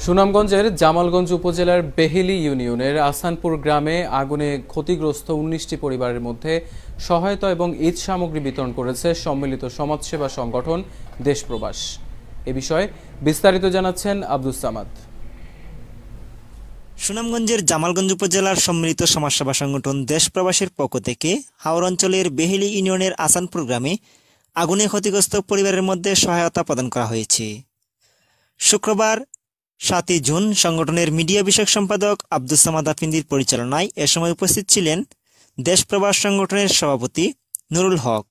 সুনামগঞ্জের জামালগঞ্জ উপজেলার বেহিলি ইউনিয়নের আসানপুর গ্রামে আগুনে ক্ষতিগ্রস্ত ১৯টি পরিবারের মধ্যে সহায়তা এবং ঈদ সামগ্রী বিতরণ করেছে সম্মিলিত সমাজসেবা সংগঠন দেশ প্রবাস। এ বিষয়ে বিস্তারিত জানাচ্ছেন আব্দুস সামাদ। সুনামগঞ্জের জামালগঞ্জ উপজেলার সম্মিলিত সমাজসেবা সংগঠন দেশ প্রবাসের পক্ষ থেকে হাওর অঞ্চলের বেহিলি ইউনিয়নের আসানপুর গ্রামে আগুনে ক্ষতিগ্রস্ত পরিবারের মধ্যে সহায়তা প্রদান করা হয়েছে। শুক্রবার ৭ জুন সংগঠনের মিডিয়া বিষয়ক সম্পাদক আব্দুস সামাদ আফিন্দির পরিচালনায় এ সময় উপস্থিত ছিলেন দেশ প্রবাস সংগঠনের সভাপতি নুরুল হক,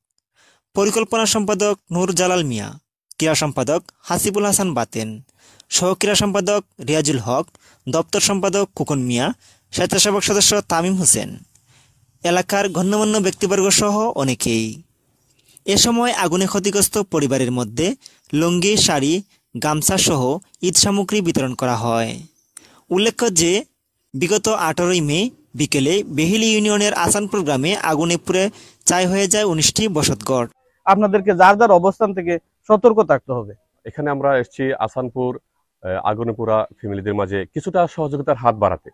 পরিকল্পনা সম্পাদক নূর জালাল মিয়া, ক্রীড়া সম্পাদক হাসিবুল হাসান বাতেন, সহক্রীড়া সম্পাদক রিয়াজুল হক, দপ্তর সম্পাদক খোকন মিয়া, স্বেচ্ছাসেবক সদস্য তামিম হোসেন, এলাকার গণ্যমান্য ব্যক্তিবর্গ সহ অনেকেই। এ সময় আগুনে ক্ষতিগ্রস্ত পরিবারের মধ্যে লুঙ্গি, শাড়ি, গামছা সহ ঈদ সামগ্রী বিতরণ করা হয়। উল্লেখ্য যে বিগত ১৮ মে বিকেলে বেহিলি ইউনিয়নের আসানপুর গ্রামে আগুনে পুড়ে ছাই হয়ে যায় ১৯টি বসতঘর। আপনাদেরকে যার যার অবস্থান থেকে সতর্ক থাকতে হবে। এখানে আমরা এসেছি আসানপুর আগুনে পোড়া ফ্যামিলিদের মাঝে কিছুটা সহযোগিতার হাত বাড়াতে।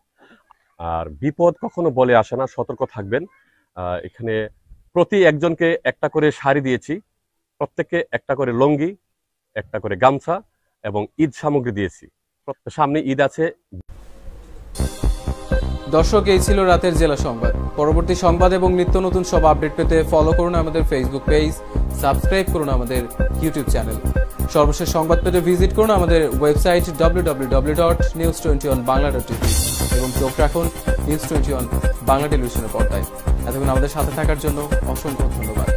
আর বিপদ কখনো বলে আসে না, সতর্ক থাকবেন। এখানে প্রতি একজনকে একটা করে শাড়ি দিয়েছি, প্রত্যেককে একটা করে লুঙ্গি, একটা করে গামছা এবং ঈদ সামগ্রী দিয়েছি। সামনে ঈদ আছে। দর্শক, এই ছিল রাতের জেলা সংবাদ। পরবর্তী সংবাদ এবং নিত্য নতুন সব আপডেট পেতে ফলো করুন আমাদের ফেসবুক পেজ, সাবস্ক্রাইব করুন আমাদের ইউটিউব চ্যানেল। সর্বশেষ সংবাদ পেতে ভিজিট করুন আমাদের ওয়েবসাইট www.news21bangla.tv এবং চোখ রাখুন নিউজ 21 বাংলা টেলিভিশনের পর্দায়। এতক্ষণ আমাদের সাথে থাকার জন্য অসংখ্য ধন্যবাদ।